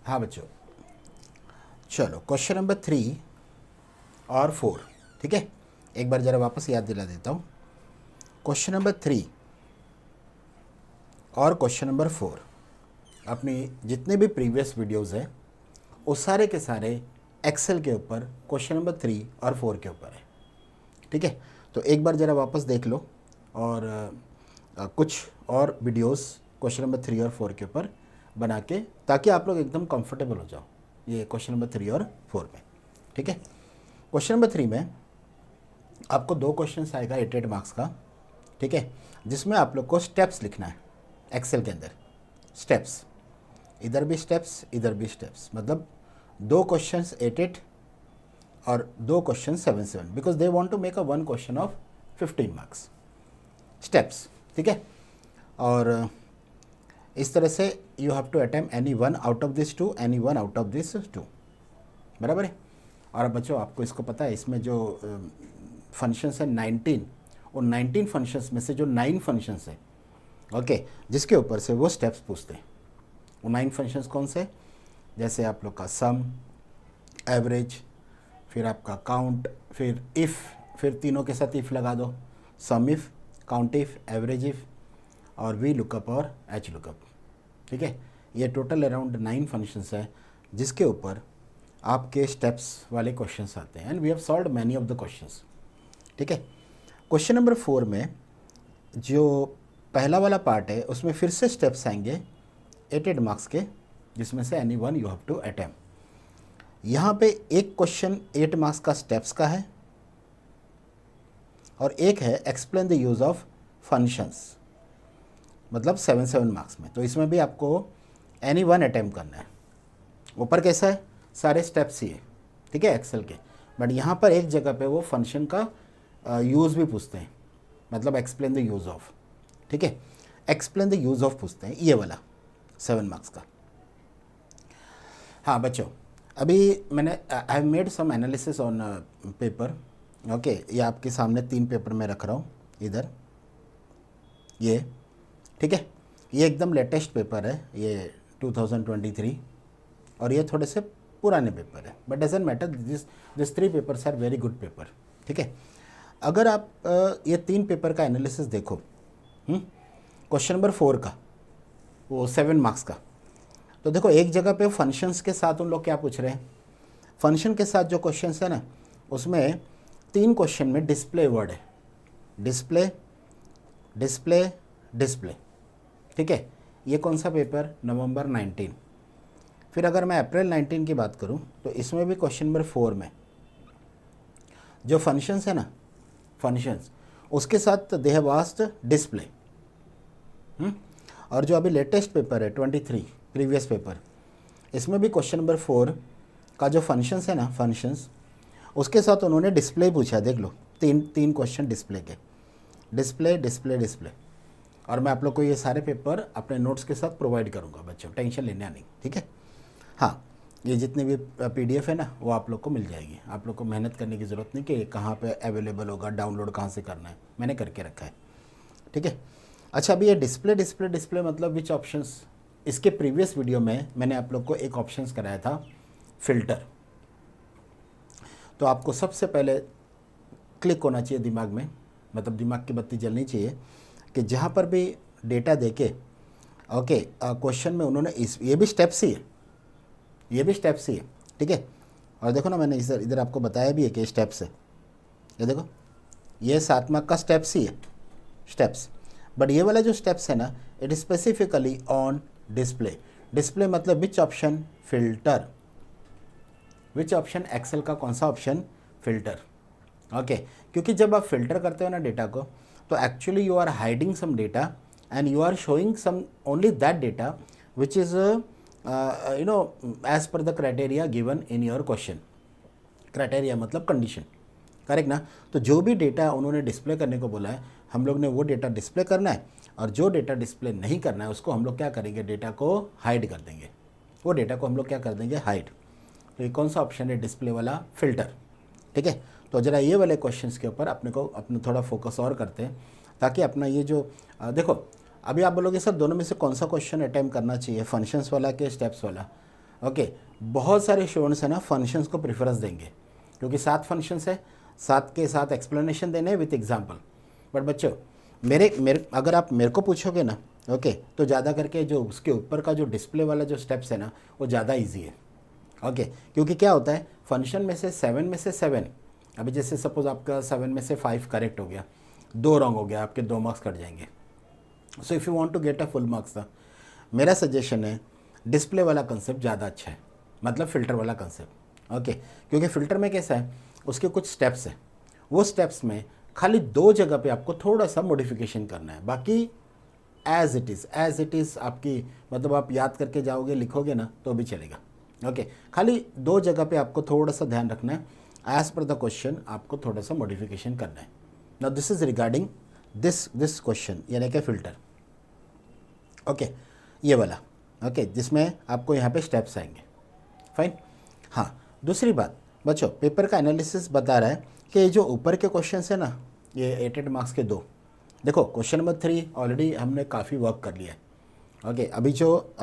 हाँ बच्चों, चलो क्वेश्चन नंबर 3 और 4, ठीक है। एक बार ज़रा वापस याद दिला देता हूँ। क्वेश्चन नंबर 3 और क्वेश्चन नंबर 4 अपनी जितने भी प्रीवियस वीडियोस हैं वो सारे के सारे एक्सेल के ऊपर क्वेश्चन नंबर 3 और 4 के ऊपर है, ठीक है। तो एक बार ज़रा वापस देख लो और कुछ और वीडियोस क्वेश्चन नंबर 3 और 4 के ऊपर बना के, ताकि आप लोग एकदम कंफर्टेबल हो जाओ ये क्वेश्चन नंबर 3 और 4 में, ठीक है। क्वेश्चन नंबर 3 में आपको 2 क्वेश्चन आएगा 8 मार्क्स का, ठीक है, जिसमें आप लोग को स्टेप्स लिखना है एक्सेल के अंदर। स्टेप्स, इधर भी स्टेप्स इधर भी स्टेप्स, मतलब 2 क्वेश्चन 8 और 2 question 7 because they want to make a 1 question of 15 marks steps, ठीक है। और इस तरह से you have to attempt any one out of this 2, any one out of this 2, बराबर है। और अब बच्चों आपको इसको पता है, इसमें जो फंक्शंस है 19, और 19 फंक्शंस में से जो 9 फंक्शंस है, ओके, जिसके ऊपर से वो स्टेप्स पूछते हैं। वो 9 फंक्शंस कौन से, जैसे आप लोग का सम, एवरेज, फिर आपका काउंट, फिर इफ़, फिर तीनों के साथ इफ़ लगा दो, सम if, count if, average if और वी लुकअप और एच लुकअप, ठीक है। ये टोटल अराउंड 9 फंक्शंस है जिसके ऊपर आपके स्टेप्स वाले क्वेश्चंस आते हैं, and we have solved many of the questions, ठीक है। क्वेश्चन नंबर 4 में जो पहला वाला पार्ट है उसमें फिर से स्टेप्स आएंगे 8 मार्क्स के, जिसमें से any one you have to attempt. यहाँ पे एक क्वेश्चन 8 मार्क्स का स्टेप्स का है और एक है explain the use of functions, मतलब 7 मार्क्स में। तो इसमें भी आपको एनी वन अटेम्प्ट करना है। ऊपर कैसा है, सारे स्टेप्स ही है, ठीक है, एक्सेल के, बट यहाँ पर एक जगह पे वो फंक्शन का यूज़ भी पूछते हैं, मतलब एक्सप्लेन द यूज़ ऑफ, ठीक है, एक्सप्लेन द यूज़ ऑफ पूछते हैं, ये वाला 7 मार्क्स का। हाँ बच्चों, अभी मैंने I have made some analysis on paper, okay. ये आपके सामने 3 पेपर में रख रहा हूँ इधर, ये, ठीक है। ये एकदम लेटेस्ट पेपर है, ये 2023, और ये थोड़े से पुराने पेपर है, but doesn't matter, this 3 papers are very good paper, ठीक है। अगर आप ये 3 पेपर का एनालिसिस देखो, क्वेश्चन नंबर 4 का, वो 7 मार्क्स का, तो देखो एक जगह पे फंक्शंस के साथ उन लोग क्या पूछ रहे हैं, फंक्शन के साथ जो क्वेश्चंस है ना, उसमें 3 क्वेश्चन में डिस्प्ले वर्ड है, डिस्प्ले डिस्प्ले डिस्प्ले, ठीक है। ये कौन सा पेपर, नवंबर 19। फिर अगर मैं अप्रैल 19 की बात करूं तो इसमें भी क्वेश्चन नंबर 4 में जो फंक्शंस है ना, फंक्शंस, उसके साथ दे हैव आस्क्ड डिस्प्ले। और जो अभी लेटेस्ट पेपर है 23 प्रीवियस पेपर, इसमें भी क्वेश्चन नंबर 4 का जो फंक्शंस है ना, फंक्शंस, उसके साथ उन्होंने डिस्प्ले पूछा। देख लो, तीन क्वेश्चन डिस्प्ले के, डिस्प्ले डिस्प्ले डिस्प्ले। और मैं आप लोग को ये सारे पेपर अपने नोट्स के साथ प्रोवाइड करूँगा बच्चों, टेंशन लेना नहीं, ठीक है। हाँ, ये जितने भी PDF है ना, वो आप लोग को मिल जाएगी, आप लोग को मेहनत करने की ज़रूरत नहीं कि कहाँ पे अवेलेबल होगा, डाउनलोड कहाँ से करना है, मैंने करके रखा है, ठीक है। अच्छा, अभी ये डिस्प्ले डिस्प्ले डिस्प्ले मतलब विच ऑप्शंस, इसके प्रीवियस वीडियो में मैंने आप लोग को एक ऑप्शंस कराया था, फिल्टर। तो आपको सबसे पहले क्लिक होना चाहिए दिमाग में, मतलब दिमाग की बत्ती जलनी चाहिए कि जहाँ पर भी डेटा देके, ओके, क्वेश्चन में उन्होंने ये भी स्टेप्स ही है, ये भी स्टेप्स ही है, ठीक है। और देखो ना, मैंने इधर आपको बताया भी है कि स्टेप्स है, ये देखो, ये 7 मार्क का स्टेप्स ही है, स्टेप्स। बट ये वाला जो स्टेप्स है ना, it is specifically on display. Display मतलब which option, filter, which option, Excel का कौन सा ऑप्शन, फिल्टर, ओके। क्योंकि जब आप फिल्टर करते हो ना डेटा को, तो actually you are hiding some data and you are showing some only that data which is you know as per the criteria given in your question. Criteria मतलब condition, correct ना। तो जो भी डेटा उन्होंने display करने को बोला है, हम लोग ने वो डेटा डिस्प्ले करना है, और जो डेटा डिस्प्ले नहीं करना है उसको हम लोग क्या करेंगे, डेटा को हाइड कर देंगे, वो डेटा को हम लोग क्या कर देंगे, हाइड। तो ये कौन सा ऑप्शन है, डिस्प्ले वाला, फिल्टर, ठीक है। तो ज़रा ये वाले क्वेश्चंस के ऊपर अपने थोड़ा फोकस और करते हैं, ताकि अपना ये जो देखो, अभी आप बोलोगे सर दोनों में से कौन सा क्वेश्चन अटेम्प्ट करना चाहिए, फंक्शंस वाला के स्टेप्स वाला। ओके, बहुत सारे स्टूडेंट्स हैं ना फंक्शंस को प्रेफरेंस देंगे क्योंकि 7 फंक्शंस है, 7 के साथ एक्सप्लेनेशन देने विथ एग्जांपल। बट बच्चों मेरे मेरे अगर आप मेरे को पूछोगे ना, ओके, तो ज़्यादा करके जो उसके ऊपर का जो डिस्प्ले वाला जो स्टेप्स है ना वो ज़्यादा ईजी है। ओके, क्योंकि क्या होता है फंक्शन में से 7 में से 7, अभी जैसे सपोज आपका 7 में से 5 करेक्ट हो गया, 2 रॉन्ग हो गया, आपके 2 मार्क्स कट जाएंगे। So if you want to get a full marks था, मेरा सजेशन है डिस्प्ले वाला कंसेप्ट ज़्यादा अच्छा है, मतलब फ़िल्टर वाला कंसेप्ट। ओके, क्योंकि फ़िल्टर में कैसा है उसके कुछ स्टेप्स हैं, वो स्टेप्स में खाली 2 जगह पे आपको थोड़ा सा मॉडिफिकेशन करना है, बाकी एज इट इज़ आपकी, मतलब आप याद करके जाओगे लिखोगे ना तो भी चलेगा। ओके, खाली 2 जगह पे आपको थोड़ा सा ध्यान रखना है, एज पर द क्वेश्चन आपको थोड़ा सा मॉडिफिकेशन करना है। Now this is regarding this question यानी कि फ़िल्टर। ओके, ये वाला, ओके, जिसमें आपको यहाँ पे स्टेप्स आएंगे। फाइन। हाँ, दूसरी बात बच्चों, पेपर का एनालिसिस बता रहा है कि ये जो ऊपर के क्वेश्चन है ना, ये 8 मार्क्स के 2, देखो क्वेश्चन नंबर 3 ऑलरेडी हमने काफ़ी वर्क कर लिया है। ओके, अभी जो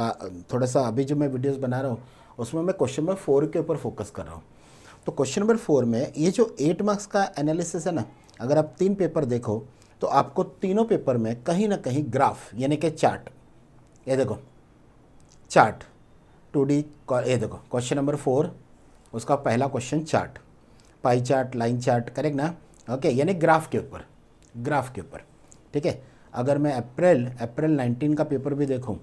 थोड़ा सा अभी जो मैं वीडियोस बना रहा हूँ उसमें मैं क्वेश्चन नंबर 4 के ऊपर फोकस कर रहा हूँ। तो क्वेश्चन नंबर 4 में ये जो 8 मार्क्स का एनालिसिस है ना, अगर आप 3 पेपर देखो तो आपको तीनों पेपर में कहीं ना कहीं ग्राफ यानी कि चार्ट, ये देखो चार्ट 2D, ये देखो क्वेश्चन नंबर 4 उसका पहला question chart, pie chart, line chart, correct ना। ओके, यानी ग्राफ के ऊपर, ठीक है। अगर मैं अप्रैल 19 का पेपर भी देखूं,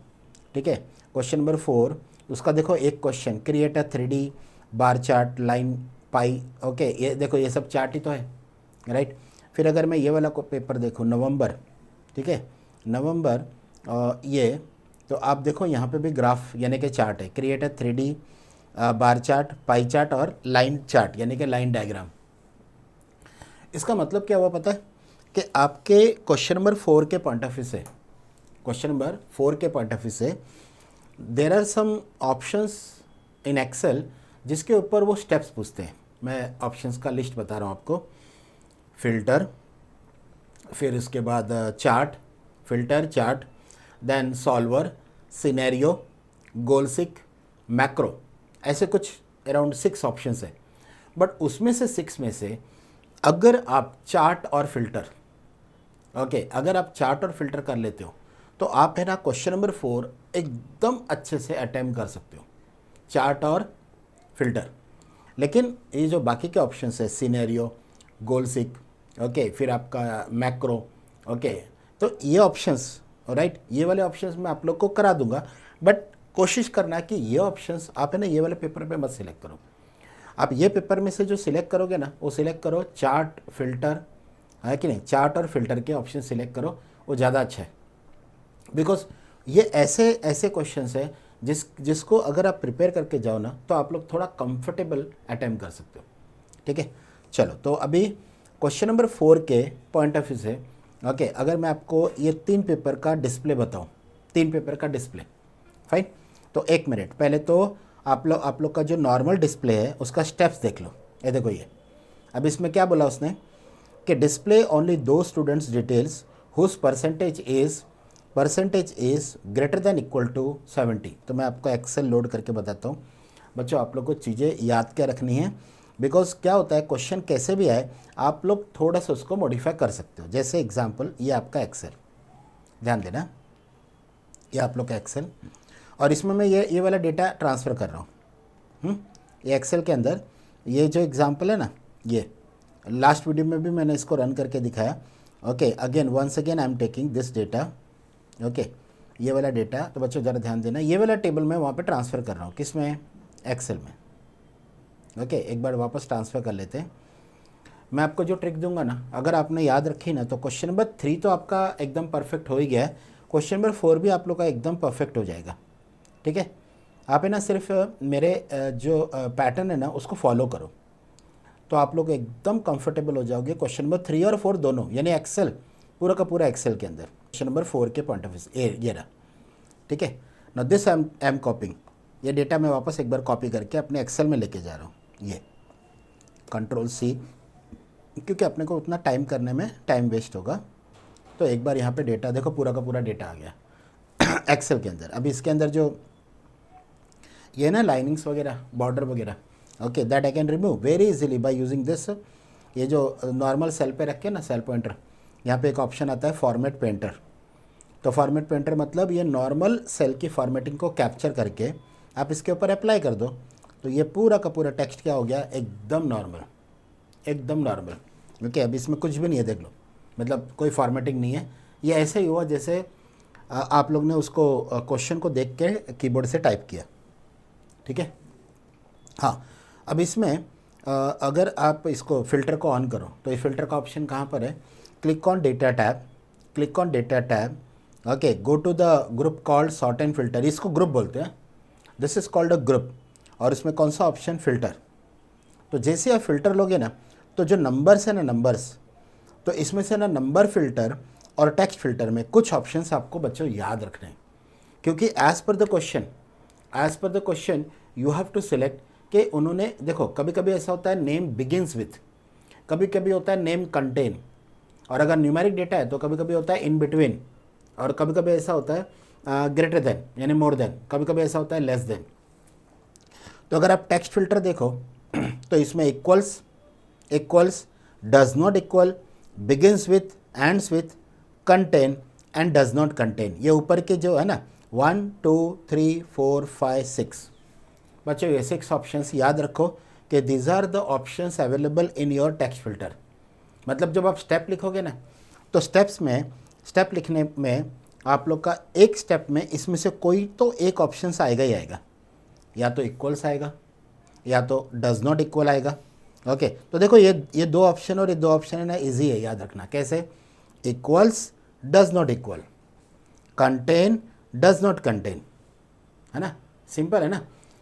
ठीक है, क्वेश्चन नंबर 4 उसका देखो एक question, create a 3D bar chart, line, pi. Okay, ये देखो ये सब चार्ट ही तो है, राइट। फिर अगर मैं ये वाला को पेपर देखूं नवंबर, ठीक है, नवंबर ये, तो आप देखो यहाँ पे भी ग्राफ यानी कि चार्ट है, create a 3D bar chart, pie chart और लाइन चार्ट यानी कि लाइन डायग्राम। इसका मतलब क्या हुआ पता है कि आपके क्वेश्चन नंबर 4 के पॉइंट ऑफ व्यू से there are some options in Excel जिसके ऊपर वो स्टेप्स पूछते हैं। मैं ऑप्शंस का लिस्ट बता रहा हूँ आपको, फिल्टर, फिर उसके बाद chart, filter, chart, then solver, scenario, goal seek, macro, ऐसे कुछ अराउंड 6 ऑप्शंस है। बट उसमें से 6 में से अगर आप चार्ट और फिल्टर, ओके, अगर आप चार्ट और फिल्टर कर लेते हो तो आप है ना क्वेश्चन नंबर 4 एकदम अच्छे से अटेम्प्ट कर सकते हो, चार्ट और फिल्टर। लेकिन ये जो बाकी के ऑप्शंस है, सिनेरियो, गोलसिक, ओके, फिर आपका मैक्रो, ओके, तो ये ऑप्शंस, राइट, ये वाले ऑप्शंस मैं आप लोग को करा दूंगा। बट कोशिश करना कि ये ऑप्शंस आप है ना ये वाले पेपर पे मत सिलेक्ट करो। आप ये पेपर में से जो सिलेक्ट करोगे ना वो सिलेक्ट करो चार्ट, फिल्टर, है कि नहीं, चार्ट और फिल्टर के ऑप्शन सिलेक्ट करो, वो ज़्यादा अच्छा है। बिकॉज ये ऐसे क्वेश्चंस है जिसको अगर आप प्रिपेयर करके जाओ ना तो आप लोग थोड़ा कंफर्टेबल अटेम्प्ट कर सकते हो, ठीक है। चलो, तो अभी क्वेश्चन नंबर 4 के पॉइंट ऑफ व्यू से, ओके, अगर मैं आपको ये 3 पेपर का डिस्प्ले बताऊं, 3 पेपर का डिस्प्ले, फाइन। तो 1 मिनट पहले तो आप लोग का जो नॉर्मल डिस्प्ले है उसका स्टेप्स देख लो। ये देखो ये, अब इसमें क्या बोला उसने कि डिस्प्ले ओनली दो students details whose percentage is greater than equal to 70। तो मैं आपको एक्सेल लोड करके बताता हूँ बच्चों, आप लोग को चीज़ें याद क्या रखनी है। बिकॉज क्या होता है क्वेश्चन कैसे भी आए आप लोग थोड़ा सा उसको मॉडिफाई कर सकते हो। जैसे एग्जांपल ये आपका एक्सेल, ध्यान देना, ये आप लोग का एक्सेल, और इसमें मैं ये वाला डेटा ट्रांसफ़र कर रहा हूँ। ये एक्सेल के अंदर ये जो एग्जांपल है ना, ये लास्ट वीडियो में भी मैंने इसको रन करके दिखाया। Okay, again once again I am taking this data, okay, ये वाला डेटा। तो बच्चों ज़रा ध्यान देना, ये वाला टेबल मैं वहाँ पे ट्रांसफ़र कर रहा हूँ, किस में, एक्सेल में। ओके, एक बार वापस ट्रांसफ़र कर लेते हैं। मैं आपको जो ट्रिक दूंगा ना, अगर आपने याद रखी ना, तो क्वेश्चन नंबर 3 तो आपका एकदम परफेक्ट हो ही गया है, क्वेश्चन नंबर 4 भी आप लोग का एकदम परफेक्ट हो जाएगा, ठीक है। आप है ना सिर्फ मेरे जो पैटर्न है ना उसको फॉलो करो तो आप लोग एकदम कंफर्टेबल हो जाओगे क्वेश्चन नंबर 3 और 4 दोनों, यानी एक्सेल पूरा का पूरा एक्सेल के अंदर क्वेश्चन नंबर 4 के पॉइंट ऑफ व्यू ये रहा, ठीक है ना। दिस आई एम कॉपिंग, ये डेटा मैं वापस एक बार कॉपी करके अपने एक्सेल में लेके जा रहा हूँ, ये Ctrl+C, क्योंकि अपने को उतना टाइम करने में टाइम वेस्ट होगा। तो एक बार यहाँ पे डेटा देखो, पूरा का पूरा डेटा आ गया एक्सेल के अंदर। अभी इसके अंदर जो ये ना लाइनिंग्स वगैरह, बॉर्डर वगैरह, okay, that I can remove very easily by using this. ये जो नॉर्मल सेल पे रख के ना सेल पॉइंटर, यहाँ पे एक ऑप्शन आता है फॉर्मेट पेंटर। तो फॉर्मेट पेंटर मतलब ये नॉर्मल सेल की फॉर्मेटिंग को कैप्चर करके आप इसके ऊपर अप्लाई कर दो, तो ये पूरा का पूरा टेक्स्ट क्या हो गया, एकदम नॉर्मल, एकदम नॉर्मल। ओके, अब इसमें कुछ भी नहीं है, देख लो, मतलब कोई फॉर्मेटिंग नहीं है। ये ऐसे ही हुआ जैसे आप लोग ने उसको क्वेश्चन को देख के कीबोर्ड से टाइप किया, ठीक है। हाँ, अब इसमें अगर आप इसको फ़िल्टर को ऑन करो तो ये फ़िल्टर का ऑप्शन कहाँ पर है, click on data tab, click on data tab, okay, go to the group called sort and filter, इसको ग्रुप बोलते हैं, this is called a group. और इसमें कौन सा ऑप्शन, फ़िल्टर। तो जैसे आप फ़िल्टर लोगे ना, तो जो नंबर्स है ना, नंबर्स, तो इसमें से ना नंबर फ़िल्टर और टेक्स्ट फ़िल्टर में कुछ ऑप्शंस आपको बच्चों याद रखने हैं, क्योंकि as per the question you have to select कि उन्होंने, देखो कभी कभी ऐसा होता है नेम बिगिंस विथ, कभी कभी होता है नेम कंटेन, और अगर न्यूमेरिक डेटा है तो कभी कभी होता है इन बिटवीन, और कभी कभी ऐसा होता है ग्रेटर देन यानी मोर देन, कभी कभी ऐसा होता है लेस देन। तो अगर आप टेक्स्ट फिल्टर देखो तो इसमें equals, equals, does not equal, begins with, ends with, contain and does not contain, ये ऊपर के जो है ना 1 2 3 4 5 6 बच्चों, ये 6 ऑप्शंस याद रखो कि these are the options available in your text filter. मतलब जब आप स्टेप लिखोगे ना, तो स्टेप लिखने में आप लोग का एक स्टेप में इसमें से कोई तो एक ऑप्शंस आएगा ही आएगा, या तो इक्वल्स आएगा या तो डज नॉट इक्वल आएगा। ओके, तो देखो ये दो ऑप्शन और ये दो ऑप्शन है ना, इजी है याद रखना। कैसे, equals does not equal, contain does not contain, है ना, सिंपल है ना।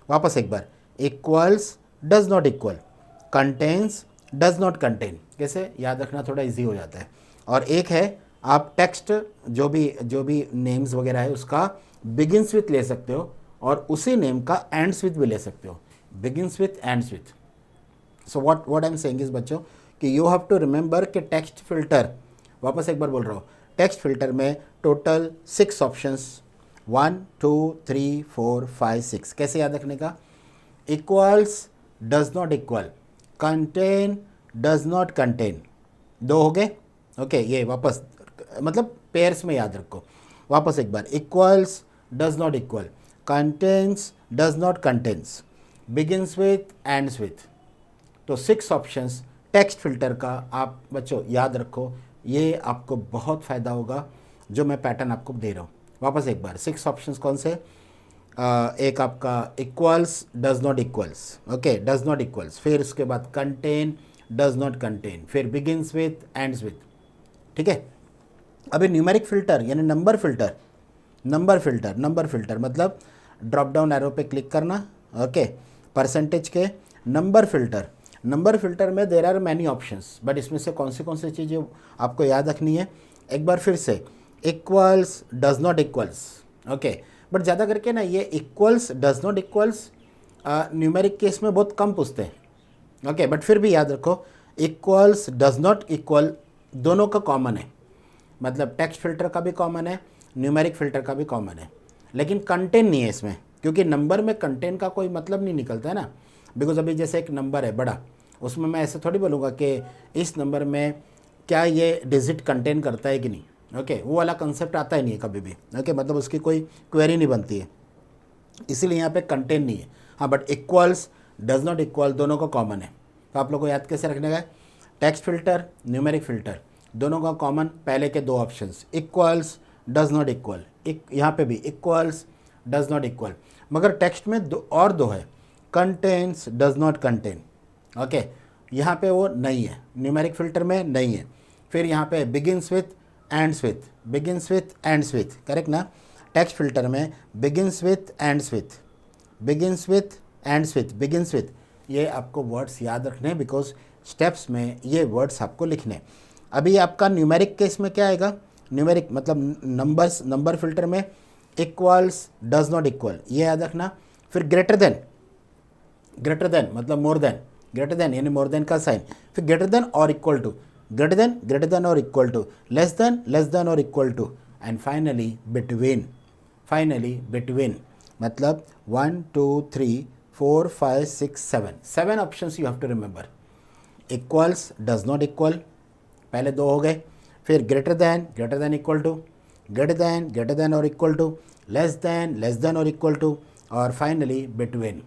वापस एक बार, equals does not equal, contains does not contain, कैसे याद रखना, थोड़ा इजी हो जाता है। और एक है आप टेक्स्ट जो भी नेम्स वगैरह है उसका बिगिंस विथ ले सकते हो, और उसी नेम का एंड्स विथ भी ले सकते हो, begins with ends with. So what I am saying is बच्चों कि यू हैव टू रिमेंबर कि टेक्स्ट फिल्टर, वापस एक बार बोल रहा हूँ, टेक्स्ट फिल्टर में टोटल 6 ऑप्शंस, 1 2 3 4 5 6, कैसे याद रखने का, equals does not equal, contain does not contain, 2 हो गए। ओके, ये वापस मतलब पेयर्स में याद रखो। वापस एक बार, equals does not equal, contains does not contains, begins with, ends with. तो 6 ऑप्शंस टेक्स्ट फिल्टर का आप बच्चों याद रखो, ये आपको बहुत फ़ायदा होगा जो मैं पैटर्न आपको दे रहा हूँ। वापस एक बार, 6 ऑप्शंस कौन से, एक आपका equals does not equals, okay, does not equals, फिर उसके बाद कंटेन डज नॉट कंटेन, फिर बिगिंस विथ, एंड्स विथ, ठीक है। अभी न्यूमेरिक फिल्टर यानी नंबर फिल्टर मतलब ड्रॉप डाउन एरो पे क्लिक करना, ओके, परसेंटेज के नंबर फिल्टर में there are many options, but इसमें से कौन सी चीज़ें आपको याद रखनी है, एक बार फिर से, equals does not equals, okay, but ज़्यादा करके ना ये equals does not equals numeric case में बहुत कम पूछते हैं, ओके, बट फिर भी याद रखो इक्वल्स डज नॉट इक्वल दोनों का कॉमन है, मतलब टेक्स्ट फिल्टर का भी कॉमन है, न्यूमेरिक फिल्टर का भी कॉमन है, लेकिन कंटेन नहीं है इसमें, क्योंकि नंबर में कंटेन का कोई मतलब नहीं निकलता है ना। बिकॉज अभी जैसे एक नंबर है बड़ा, उसमें मैं ऐसे थोड़ी बोलूँगा कि इस नंबर में क्या ये डिजिट कंटेन करता है कि नहीं, ओके, वो वाला कंसेप्ट आता ही नहीं है कभी भी, ओके, मतलब उसकी कोई क्वेरी नहीं बनती है, इसीलिए यहाँ पे कंटेन नहीं है। हाँ, but equals does not equal दोनों का कॉमन है, तो आप लोग को याद कैसे रखने का, टेक्स्ट फिल्टर, न्यूमेरिक फिल्टर दोनों का कॉमन पहले के 2 options, equals does not equal, यहाँ पे भी इक्वल्स डज नॉट इक्वल, मगर टेक्स्ट में 2 है, contains does not contain, okay, यहाँ पे वो नहीं है, न्यूमेरिक फिल्टर में नहीं है। फिर यहाँ पे begins with, ends with, begins with, ends with, correct ना। टेक्स्ट फिल्टर में begins with, ends with, begins with, ends with, begins with, ये आपको वर्ड्स याद रखने हैं, बिकॉज स्टेप्स में ये वर्ड्स आपको लिखने हैं। अभी आपका न्यूमेरिक केस में क्या आएगा, न्यूमेरिक मतलब नंबर फिल्टर में इक्वल्स डज नॉट इक्वल, ये याद रखना। फिर ग्रेटर देन मतलब मोर देन, ग्रेटर देन यानी मोर देन का साइन, फिर ग्रेटर देन और इक्वल टू, ग्रेटर देन और इक्वल टू, लेस देन और equal to, and finally between, मतलब 1 2 3 4 5 6 7 7 options you have to remember. Equals, does not equal, पहले दो हो गए, फिर greater than equal to, greater than और इक्वल टू, लेस देन और इक्वल टू, और फाइनली बिटवीन।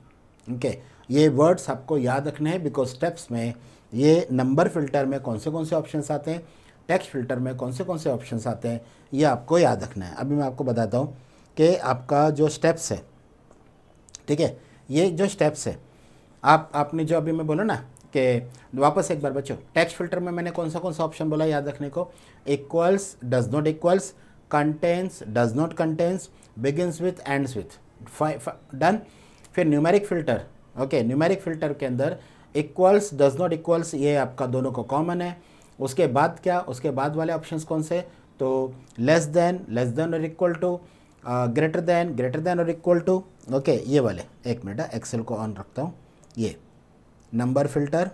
ओके, ये वर्ड्स आपको याद रखने हैं बिकॉज स्टेप्स में ये नंबर फिल्टर में कौन से ऑप्शंस आते हैं, टेक्स्ट फिल्टर में कौन से ऑप्शंस आते हैं, ये आपको याद रखना है। अभी मैं आपको बताता हूँ कि आपका जो स्टेप्स है, ठीक है, ये जो स्टेप्स है, आपने जो अभी मैं बोला ना कि वापस एक बार बच्चों, टेक्स्ट फिल्टर में मैंने कौन सा ऑप्शन बोला याद रखने को, equals, does not equals, contains, does not contains, begins with, ends with, done. फिर numeric filter, okay, numeric filter के अंदर इक्वल्स, डज नॉट इक्वल्स, ये आपका दोनों को कॉमन है। उसके बाद क्या, उसके बाद वाले ऑप्शंस कौन से, तो लेस देन और इक्वल टू, ग्रेटर देन और इक्वल टू, ओके, ये वाले। एक मिनट, एक्सेल को ऑन रखता हूँ। ये number filter,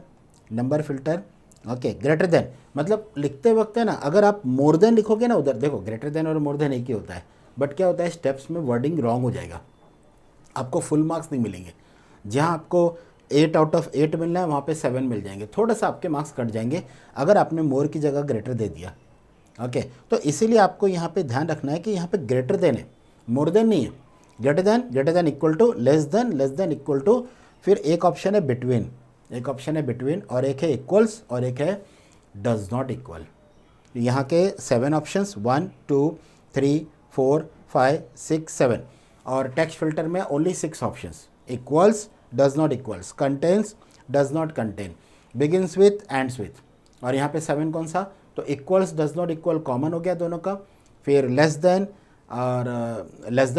okay, greater than, मतलब लिखते वक्त है ना, अगर आप मोर देन लिखोगे ना उधर, देखो ग्रेटर देन और मोर देन एक ही होता है, बट क्या होता है स्टेप्स में वर्डिंग रॉन्ग हो जाएगा, आपको फुल मार्क्स नहीं मिलेंगे। जहाँ आपको 8 आउट ऑफ 8 मिलना है वहाँ पे 7 मिल जाएंगे, थोड़ा सा आपके मार्क्स कट जाएंगे अगर आपने मोर की जगह ग्रेटर दे दिया। ओके, तो इसीलिए आपको यहाँ पे ध्यान रखना है कि यहाँ पे ग्रेटर देन है, मोर देन नहीं है। Greater than equal to, less than equal to, फिर एक ऑप्शन है बिटवीन, और एक है इक्वल्स, और एक है डज नॉट इक्वल। यहाँ के 7 ऑप्शंस, 1 2 3 4 5 6 7, और टेक्स्ट फिल्टर में only 6 options, equals, does not equals, contains, does not contain, begins with, ends with, और यहाँ पे 7 कौन सा, तो equals, does not equal common हो गया दोनों का, फिर less than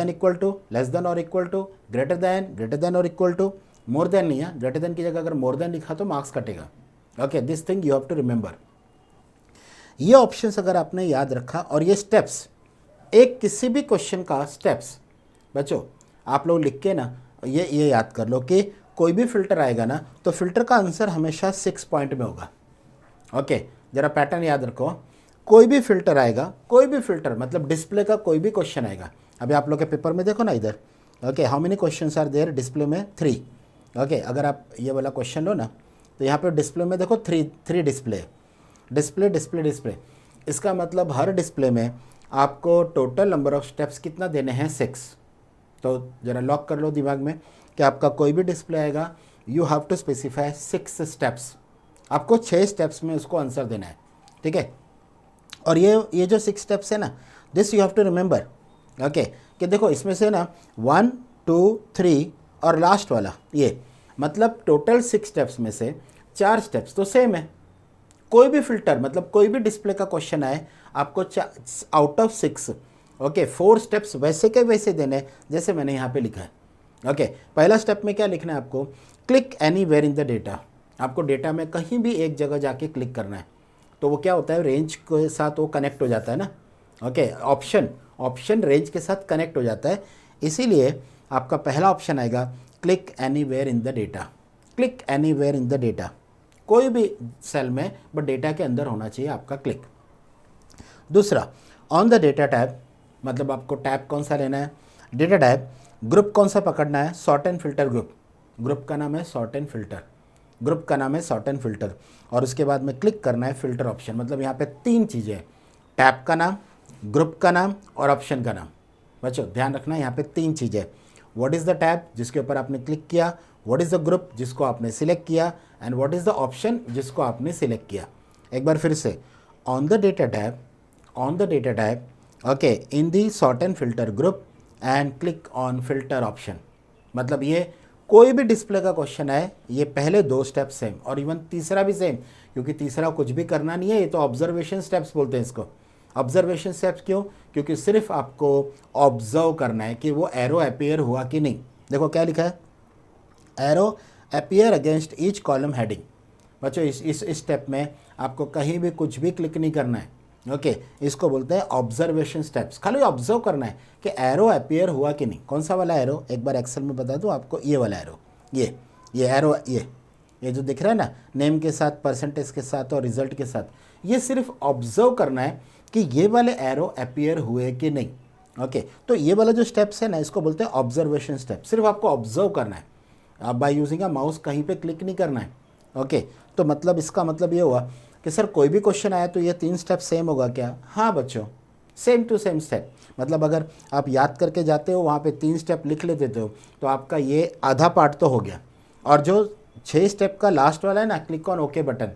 equal to, less than और इक्वल टू, ग्रेटर देन और इक्वल टू, मोर देन नहीं है, ग्रेटर देन की जगह अगर मोर देन लिखा तो मार्क्स कटेगा। Okay, this thing you have to remember. ये ऑप्शंस अगर आपने याद रखा, और ये स्टेप्स, एक किसी भी क्वेश्चन का स्टेप्स बच्चों आप लोग लिख के ना ये याद कर लो कि कोई भी फिल्टर आएगा ना तो फिल्टर का आंसर हमेशा 6 पॉइंट में होगा। ओके, जरा पैटर्न याद रखो, कोई भी फिल्टर आएगा, कोई भी फिल्टर मतलब डिस्प्ले का कोई भी क्वेश्चन आएगा। अभी आप लोग के पेपर में देखो ना इधर, okay, how many questions are there display में, 3। ओके, अगर आप ये वाला क्वेश्चन लो ना तो यहाँ पे डिस्प्ले में देखो 3 डिस्प्ले। इसका मतलब हर डिस्प्ले में आपको टोटल नंबर ऑफ स्टेप्स कितना देने हैं, 6। तो ज़रा लॉक कर लो दिमाग में कि आपका कोई भी डिस्प्ले आएगा, you have to specify 6 steps, आपको 6 स्टेप्स में उसको आंसर देना है, ठीक है। और ये जो 6 स्टेप्स है ना, this you have to remember, okay, कि देखो इसमें से ना 1 2 3 और लास्ट वाला, ये मतलब टोटल 6 स्टेप्स में से 4 स्टेप्स तो सेम है। कोई भी फिल्टर मतलब कोई भी डिस्प्ले का क्वेश्चन आए, आपको आउट ऑफ 6, ओके, 4 स्टेप्स वैसे के वैसे देने हैं जैसे मैंने यहाँ पे लिखा है। ओके, पहला स्टेप में क्या लिखना है आपको, click anywhere in the data, आपको डेटा में कहीं भी एक जगह जाके क्लिक करना है, तो वो क्या होता है, रेंज के साथ वो कनेक्ट हो जाता है ना। ओके, ऑप्शन रेंज के साथ कनेक्ट हो जाता है, इसीलिए आपका पहला ऑप्शन आएगा click anywhere in the data, click anywhere in the data, कोई भी सेल में बट डेटा के अंदर होना चाहिए आपका क्लिक। दूसरा, ऑन द डेटा टैब, मतलब आपको टैब कौन सा लेना है, डेटा टैब, ग्रुप कौन सा पकड़ना है, सॉर्ट एंड फिल्टर ग्रुप का नाम है सॉर्ट एंड फिल्टर, और उसके बाद में क्लिक करना है फिल्टर ऑप्शन। मतलब यहाँ पे 3 चीज़ें हैं, टैब का नाम, ग्रुप का नाम और ऑप्शन का नाम। बच्चों ध्यान रखना, यहाँ पे 3 चीज़ें, व्हाट इज़ द टैब जिसके ऊपर आपने क्लिक किया, व्हाट इज़ द ग्रुप जिसको आपने सिलेक्ट किया, and what is the option जिसको आपने सिलेक्ट किया। एक बार फिर से, on the data tab, okay, in the sort and filter group and click on filter option. मतलब ये कोई भी डिस्प्ले का क्वेश्चन आए, ये पहले 2 स्टेप सेम, और इवन तीसरा भी सेम, क्योंकि तीसरा कुछ भी करना नहीं है, ये तो ऑब्जर्वेशन स्टेप्स बोलते हैं इसको। ऑब्जर्वेशन स्टेप्स क्यों, क्योंकि सिर्फ आपको ऑब्जर्व करना है कि वो एरो अपीयर हुआ कि नहीं। देखो क्या लिखा है, arrow appear against each column heading. बच्चों इस स्टेप में आपको कहीं भी कुछ भी क्लिक नहीं करना है, ओके, इसको बोलते हैं ऑब्जर्वेशन स्टेप्स। खाली ऑब्जर्व करना है कि एरो अपीयर हुआ कि नहीं। कौन सा वाला एरो, एक बार एक्सेल में बता दूं आपको, ये वाला एरो, ये एरो, ये जो दिख रहा है ना, नेम के साथ, परसेंटेज के साथ और रिजल्ट के साथ, ये सिर्फ ऑब्जर्व करना है कि ये वाले एरो अपीयर हुए कि नहीं। ओके तो ये वाला जो स्टेप्स है ना, इसको बोलते हैं ऑब्जर्वेशन स्टेप। सिर्फ आपको ऑब्जर्व करना है, आप बाय यूजिंग अ माउस कहीं पे क्लिक नहीं करना है। ओके तो मतलब इसका मतलब ये हुआ कि सर कोई भी क्वेश्चन आया तो ये 3 स्टेप सेम होगा क्या? हाँ बच्चों, सेम टू सेम स्टेप। मतलब अगर आप याद करके जाते हो वहाँ पे 3 स्टेप लिख लेते हो तो आपका ये आधा पार्ट तो हो गया। और जो 6 स्टेप का लास्ट वाला है ना, click on okay button,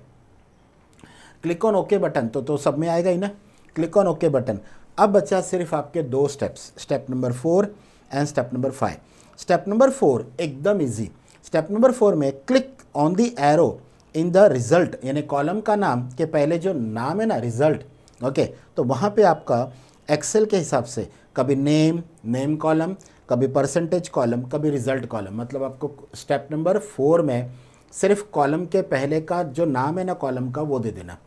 click on okay button, तो सब में आएगा ही ना, क्लिक ऑन ओके बटन। अब बचा सिर्फ आपके 2 steps, step number 4 and step number 5। Step number 4 एकदम इजी। स्टेप नंबर 4 में click on the arrow in the result, यानी कॉलम का नाम के पहले जो नाम है ना, रिजल्ट। ओके तो वहाँ पे आपका एक्सेल के हिसाब से कभी नेम कॉलम, कभी परसेंटेज कॉलम, कभी रिजल्ट कॉलम। मतलब आपको स्टेप नंबर 4 में सिर्फ कॉलम के पहले का जो नाम है ना कॉलम का, वो दे देना।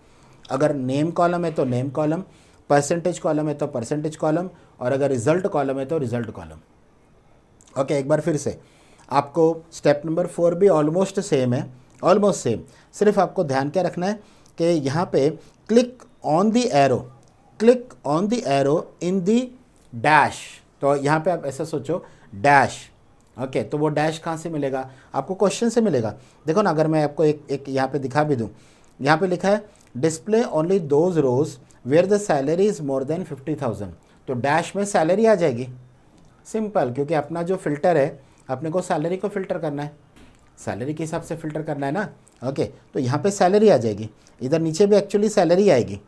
अगर नेम कॉलम है तो नेम कॉलम, परसेंटेज कॉलम है तो परसेंटेज कॉलम, और अगर रिजल्ट कॉलम है तो रिजल्ट कॉलम। ओके एक बार फिर से, आपको स्टेप नंबर 4 भी ऑलमोस्ट सेम है, ऑलमोस्ट सेम। सिर्फ आपको ध्यान क्या रखना है कि यहाँ पे click on the arrow, click on the arrow in the dash. तो यहाँ पे आप ऐसा सोचो, डैश। ओके तो वो डैश कहाँ से मिलेगा? आपको क्वेश्चन से मिलेगा। देखो ना, अगर मैं आपको एक यहाँ पे दिखा भी दूँ, यहाँ पे लिखा है display only those rows where the salary is more than 50,000, तो डैश में सैलरी आ जाएगी। सिंपल, क्योंकि अपना जो फिल्टर है, अपने को सैलरी को फिल्टर करना है, सैलरी के हिसाब से फिल्टर करना है ना। ओके तो यहाँ पे सैलरी आ जाएगी, इधर नीचे भी एक्चुअली सैलरी आएगी,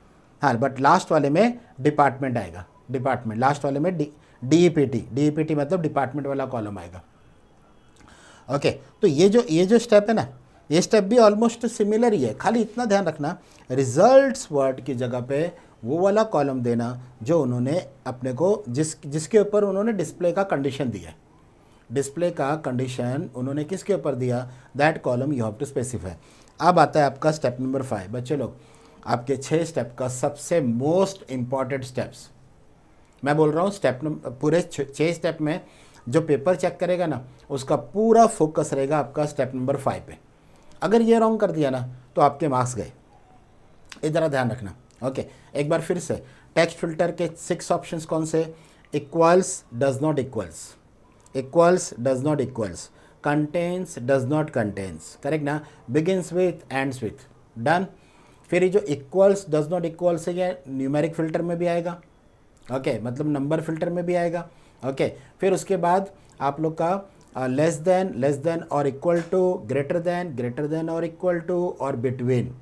हाँ, बट लास्ट वाले में डिपार्टमेंट आएगा, डिपार्टमेंट। लास्ट वाले में डीईपीटी मतलब डिपार्टमेंट वाला कॉलम आएगा। ओके तो ये जो स्टेप है ना, ये स्टेप भी ऑलमोस्ट सिमिलर ही है, खाली इतना ध्यान रखना रिजल्ट्स वर्ड की जगह पे वो वाला कॉलम देना जो उन्होंने अपने को जिसके ऊपर उन्होंने डिस्प्ले का कंडीशन दिया है। डिस्प्ले का कंडीशन उन्होंने किसके ऊपर दिया, that column you have to specify. अब आता है आपका स्टेप नंबर 5। बच्चे लोग, आपके 6 स्टेप का सबसे मोस्ट इंपॉर्टेंट स्टेप्स मैं बोल रहा हूँ। स्टेप नंबर पूरे 6 स्टेप में जो पेपर चेक करेगा ना, उसका पूरा फोकस रहेगा आपका स्टेप नंबर 5 पे। अगर ये रॉन्ग कर दिया ना तो आपके मार्क्स गए, इधर ध्यान रखना। ओके एक बार फिर से, टेक्स्ट फिल्टर के 6 ऑप्शंस कौन से? Equals, does not equals, equals, does not equals, contains, does not contains, correct ना, begins with, ends with, done. फिर ये जो इक्वल्स डज नॉट इक्वल्स है, ये न्यूमेरिक फिल्टर में भी आएगा। ओके मतलब नंबर फिल्टर में भी आएगा। ओके फिर उसके बाद आप लोग का लेस देन और इक्वल टू, ग्रेटर देन और इक्वल टू, और बिटवीन,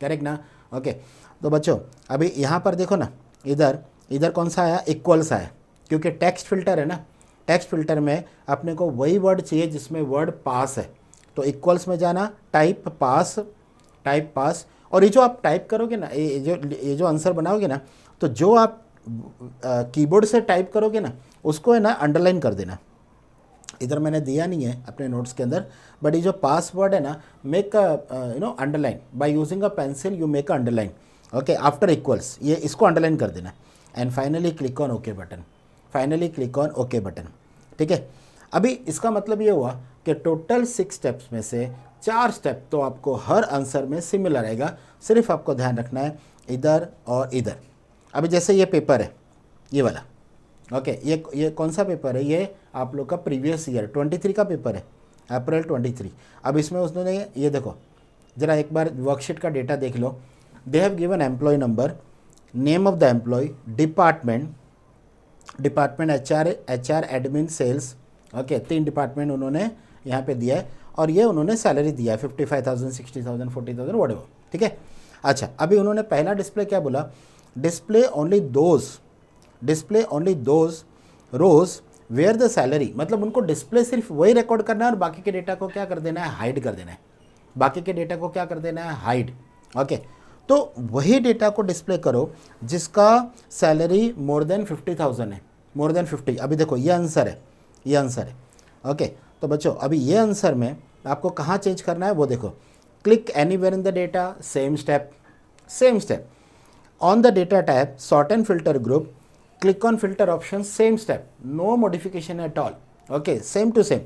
करेक्ट ना। ओके तो बच्चों अभी यहाँ पर देखो ना, इधर कौन सा आया? इक्वल्स आया, क्योंकि टेक्स्ट फिल्टर है ना। टेक्स्ट फिल्टर में अपने को वही वर्ड चाहिए जिसमें वर्ड पास है, तो इक्वल्स में जाना, टाइप पास। और ये जो आप टाइप करोगे ना, ये जो आंसर बनाओगे ना, तो जो आप कीबोर्ड से टाइप करोगे ना, उसको है ना अंडरलाइन कर देना। इधर मैंने दिया नहीं है अपने नोट्स के अंदर, बट ये जो पासवर्ड है ना, make underline by using a pencil, you make underline. Okay after equals, ये इसको अंडरलाइन कर देना। And finally click on okay button, ठीक है। अभी इसका मतलब ये हुआ कि टोटल 6 स्टेप्स में से 4 स्टेप तो आपको हर आंसर में सिमिलर आएगा, सिर्फ आपको ध्यान रखना है इधर और इधर। अभी जैसे ये पेपर है, ये वाला, ओके ये कौन सा पेपर है? ये आप लोग का प्रीवियस ईयर 23 का पेपर है, अप्रैल 23। अब इसमें उसने ये देखो, ज़रा एक बार वर्कशीट का डेटा देख लो। They have given employee number, name of the employee, department HR admin sales. Okay 3 department उन्होंने यहाँ पे दिया है, और ये उन्होंने सैलरी दिया है 55,000, 60,000, 40,000 व्हाटएवर, ठीक है। अच्छा अभी उन्होंने पहला डिस्प्ले क्या बोला? Display only those rows where the salary, मतलब उनको डिस्प्ले सिर्फ वही रिकॉर्ड करना है और बाकी के डेटा को क्या कर देना है? हाइड कर देना है, हाइड। ओके तो वही डेटा को डिस्प्ले करो जिसका सैलरी मोर देन 50,000 है, मोर देन 50। अभी देखो ये आंसर है, ओके तो बच्चों अभी ये आंसर में आपको कहाँ चेंज करना है वो देखो। Click anywhere in the data, same step. On the data tab, sort and filter group, click on filter option, same step, no modification at all. Okay same to same.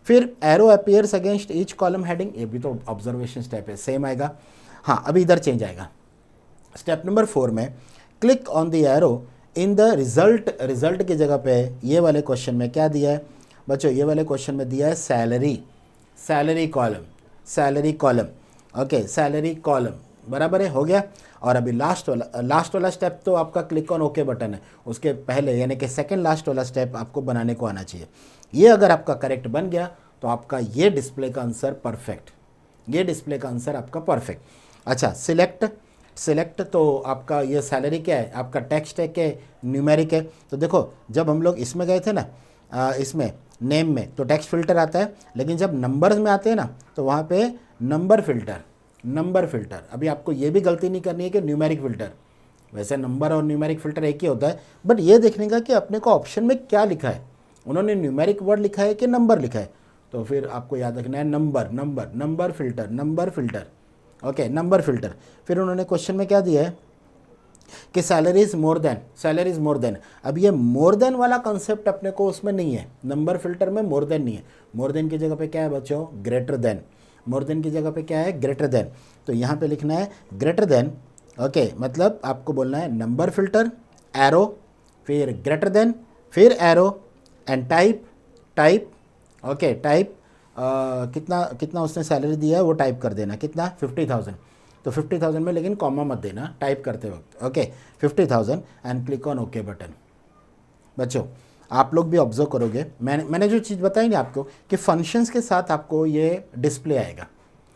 फिर arrow appears against each column heading, ये भी तो observation step है, same आएगा। हाँ अभी इधर change आएगा। स्टेप नंबर 4 में click on the arrow in the result की जगह पे ये वाले क्वेश्चन में क्या दिया है बच्चों, ये वाले क्वेश्चन में दिया है salary column. Okay, salary column बराबर है, हो गया। और अभी लास्ट वाला स्टेप तो आपका क्लिक ऑन ओके बटन है, उसके पहले यानी कि सेकंड लास्ट वाला स्टेप आपको बनाने को आना चाहिए। ये अगर आपका करेक्ट बन गया तो आपका ये डिस्प्ले का आंसर परफेक्ट, ये डिस्प्ले का आंसर आपका परफेक्ट। अच्छा, सिलेक्ट तो आपका ये सैलरी क्या है, आपका टेक्स्ट है कि न्यूमेरिक है। तो देखो जब हम लोग इसमें गए थे ना, इसमें नेम में तो टेक्स्ट फिल्टर आता है, लेकिन जब नंबर्स में आते हैं ना तो वहाँ पे नंबर फिल्टर। अभी आपको ये भी गलती नहीं करनी है कि न्यूमेरिक फिल्टर, वैसे नंबर और न्यूमेरिक फिल्टर एक ही होता है, बट ये देखने का कि अपने को ऑप्शन में क्या लिखा है, उन्होंने न्यूमेरिक वर्ड लिखा है कि नंबर लिखा है। तो फिर आपको याद रखना है number filter. Okay, number filter. फिर उन्होंने क्वेश्चन में क्या दिया है कि सैलरी इज मोर देन। अब ये मोर देन वाला कंसेप्ट अपने को उसमें नहीं है, नंबर फिल्टर में मोर देन नहीं है। मोर देन की जगह पे क्या है बच्चों, ग्रेटर देन। मोर देन की जगह पे क्या है, ग्रेटर देन। तो यहाँ पे लिखना है ग्रेटर देन। ओके, मतलब आपको बोलना है नंबर फिल्टर, एरो, फिर ग्रेटर देन, फिर arrow and type. Okay, type कितना उसने सैलरी दिया है वो टाइप कर देना, कितना 50,000। तो 50,000 में लेकिन कॉमा मत देना टाइप करते वक्त। Okay, 50,000 and click on okay button. बच्चों आप लोग भी ऑब्जर्व करोगे, मैंने जो चीज़ बताई ना आपको कि फंक्शंस के साथ आपको ये डिस्प्ले आएगा,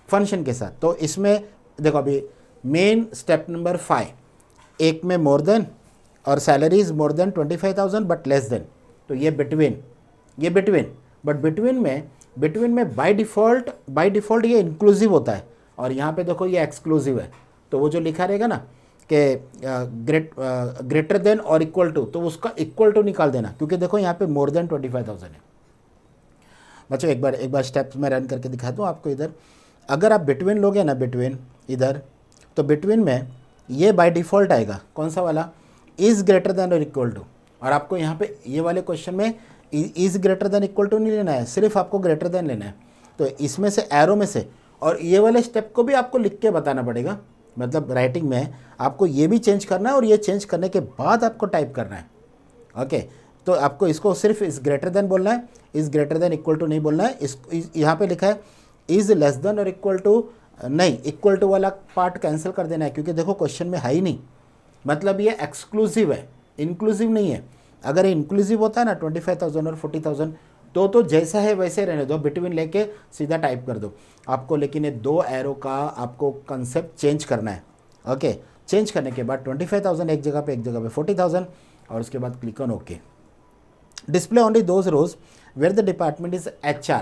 फंक्शन के साथ। तो इसमें देखो अभी मेन स्टेप नंबर 5, एक में मोर देन और salary is more than 25,000 but less than. तो ये बिटवीन, बट बिटवीन में बाय डिफ़ॉल्ट ये इंक्लूसिव होता है, और यहाँ पे देखो ये एक्सक्लूसिव है। तो वो जो लिखा रहेगा ना कि ग्रेटर देन और इक्वल टू, तो उसका इक्वल टू निकाल देना, क्योंकि देखो यहाँ पे मोर देन 25,000 है। बच्चों एक बार स्टेप्स में रन करके दिखाता हूँ आपको। इधर अगर आप बिटवीन लोगे ना, बिटवीन इधर, तो बिटवीन में ये बाय डिफ़ॉल्ट आएगा, कौन सा वाला, इज़ ग्रेटर देन और इक्वल टू। और आपको यहाँ पे ये वाले क्वेश्चन में is greater than equal to नहीं लेना है, सिर्फ आपको ग्रेटर देन लेना है। तो इसमें से एरो में से, और ये वाले स्टेप को भी आपको लिख के बताना पड़ेगा, मतलब राइटिंग में आपको ये भी चेंज करना है और ये चेंज करने के बाद आपको टाइप करना है। ओके, तो आपको इसको सिर्फ इज़ ग्रेटर देन बोलना है, is greater than equal to नहीं बोलना है। यहाँ पे लिखा है इज़ लेस देन और इक्वल टू, नहीं, इक्वल टू वाला पार्ट कैंसिल कर देना है, क्योंकि देखो क्वेश्चन में है ही नहीं, मतलब ये एक्सक्लूसिव है, इंक्लूसिव नहीं है। अगर ये इंक्लूसिव होता है ना 25,000 और 40,000, तो जैसा है वैसे रहने दो, बिटवीन लेके सीधा टाइप कर दो आपको। लेकिन ये दो एरो का आपको कंसेप्ट चेंज करना है। ओके, चेंज करने के बाद 25,000 एक जगह पे 40,000, और उसके बाद click on okay. Display only those rows where the department is HR।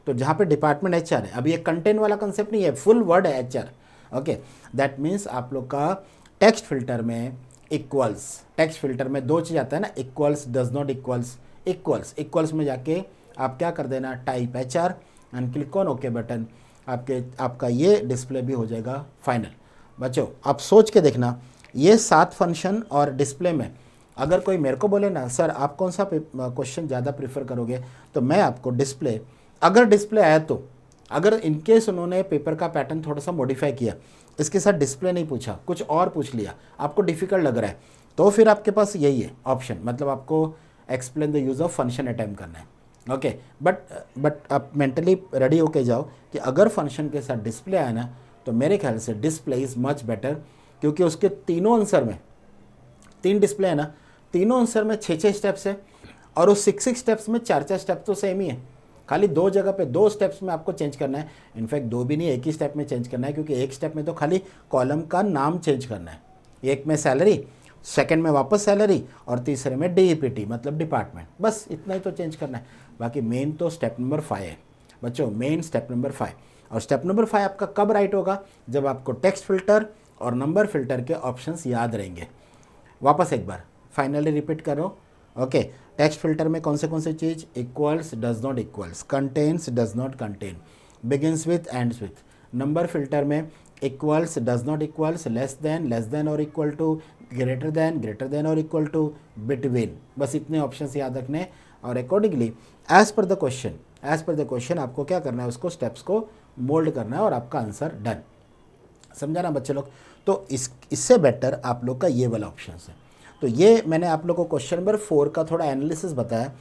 तो जहाँ पे डिपार्टमेंट HR है, अभी ये कंटेंट वाला कंसेप्ट नहीं है, फुल वर्ड है HR। ओके, दैट मीन्स आप लोग का टेक्स्ट फिल्टर में इक्वल्स, टेक्स्ट फिल्टर में दो चीज़ आता है ना, इक्वल्स, डज नॉट इक्वल्स में जाके आप क्या कर देना, type HR and click on okay button. आपका ये डिस्प्ले भी हो जाएगा फाइनल। बच्चों आप सोच के देखना, ये 7 फंक्शन और डिस्प्ले में अगर कोई मेरे को बोले ना सर आप कौन सा क्वेश्चन ज़्यादा प्रीफर करोगे, तो मैं आपको डिस्प्ले, अगर डिस्प्ले आया तो, अगर इनकेस उन्होंने पेपर का पैटर्न थोड़ा सा मॉडिफाई किया, इसके साथ डिस्प्ले नहीं पूछा, कुछ और पूछ लिया, आपको डिफ़िकल्ट लग रहा है, तो फिर आपके पास यही है ऑप्शन, मतलब आपको explain the use of function attempt करना है। ओके, बट आप मेंटली रेडी होके जाओ कि अगर फंक्शन के साथ डिस्प्ले आया ना, तो मेरे ख्याल से डिस्प्ले इज़ मच बेटर, क्योंकि उसके तीनों आंसर में 3 डिस्प्ले है ना, तीनों आंसर में 6 स्टेप्स है, और उस 6 स्टेप्स में 4 स्टेप तो सेम ही है, खाली 2 जगह पे 2 स्टेप्स में आपको चेंज करना है। इनफैक्ट 2 भी नहीं, एक ही स्टेप में चेंज करना है, क्योंकि एक स्टेप में तो खाली कॉलम का नाम चेंज करना है, एक में सैलरी, सेकंड में वापस सैलरी, और तीसरे में DEPT मतलब डिपार्टमेंट, बस इतना ही तो चेंज करना है। बाकी मेन तो स्टेप नंबर 5 है बच्चों, मेन स्टेप नंबर 5। और स्टेप नंबर 5 आपका कब राइट होगा, जब आपको टेक्स्ट फिल्टर और नंबर फिल्टर के ऑप्शंस याद रहेंगे। वापस एक बार फाइनली रिपीट करो। ओके, टेक्स्ट फिल्टर में कौन से चीज़, equals, does not equals, contains, does not contain, begins with, ends with. Number filter में equals, does not equals, less than और इक्वल टू, ग्रेटर देन और इक्वल टू, बिटवीन, बस इतने ऑप्शंस याद रखने। और accordingly as per the question आपको क्या करना है, उसको स्टेप्स को मोल्ड करना है, और आपका आंसर डन। समझा ना बच्चे लोग। तो इससे बेटर आप लोग का ये वाला ऑप्शन है। तो ये मैंने आप लोग को क्वेश्चन नंबर 4 का थोड़ा एनालिसिस बताया,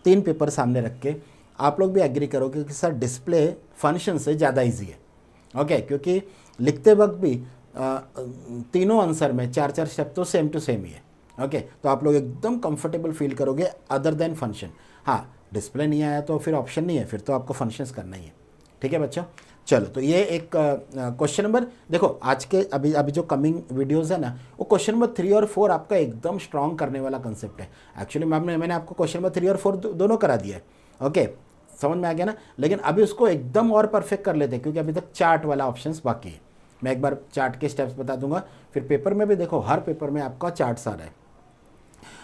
3 पेपर सामने रख के। आप लोग भी एग्री करोगे कि सर डिस्प्ले फंक्शन से ज़्यादा इजी है, ओके, क्योंकि लिखते वक्त भी तीनों आंसर में 4-4 स्टेप तो सेम टू सेम ही है, ओके। तो आप लोग एकदम कंफर्टेबल फील करोगे अदर देन फंक्शन। हाँ, डिस्प्ले नहीं आया तो फिर ऑप्शन नहीं है, फिर तो आपको फंक्शंस करना ही है, ठीक है बच्चों। चलो, तो ये एक क्वेश्चन नंबर, देखो आज के अभी जो कमिंग वीडियोस है ना, वो क्वेश्चन नंबर 3 और 4 आपका एकदम स्ट्रांग करने वाला कंसेप्ट है। एक्चुअली मैंने आपको क्वेश्चन नंबर 3 और 4 दोनों करा दिया है, ओके, समझ में आ गया ना। लेकिन अभी उसको एकदम और परफेक्ट कर लेते हैं, क्योंकि अभी तक चार्ट वाला ऑप्शंस बाकी है। मैं एक बार चार्ट के स्टेप्स बता दूंगा, फिर पेपर में भी देखो, हर पेपर में आपका चार्ट्स आ रहा है,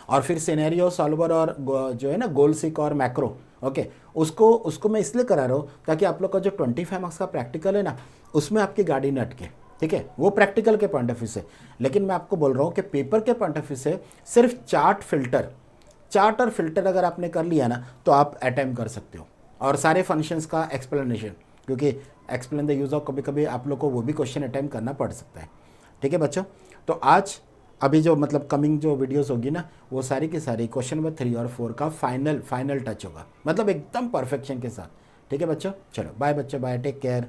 और फिर सिनेरियो सॉल्वर और जो है ना गोल सीक और मैक्रो, ओके, उसको मैं इसलिए करा रहा हूँ ताकि आप लोग का जो 25 मार्क्स का प्रैक्टिकल है ना, उसमें आपकी गाड़ी न अटके, ठीक है, वो प्रैक्टिकल के पॉइंट ऑफ व्यू से। लेकिन मैं आपको बोल रहा हूँ कि पेपर के पॉइंट ऑफ व्यू से सिर्फ चार्ट और फिल्टर अगर आपने कर लिया ना, तो आप अटेम्प्ट कर सकते हो। और सारे फंक्शंस का एक्सप्लेनेशन, क्योंकि एक्सप्लेन द यूज़ ऑफ, कभी कभी आप लोग को वो भी क्वेश्चन अटेम्प्ट करना पड़ सकता है, ठीक है बच्चों। तो आज अभी जो मतलब कमिंग जो वीडियोस होगी ना, वो सारी की सारी क्वेश्चन नंबर 3 और 4 का फाइनल टच होगा, मतलब एकदम परफेक्शन के साथ, ठीक है बच्चों। चलो बाय बच्चों, बाय, टेक केयर।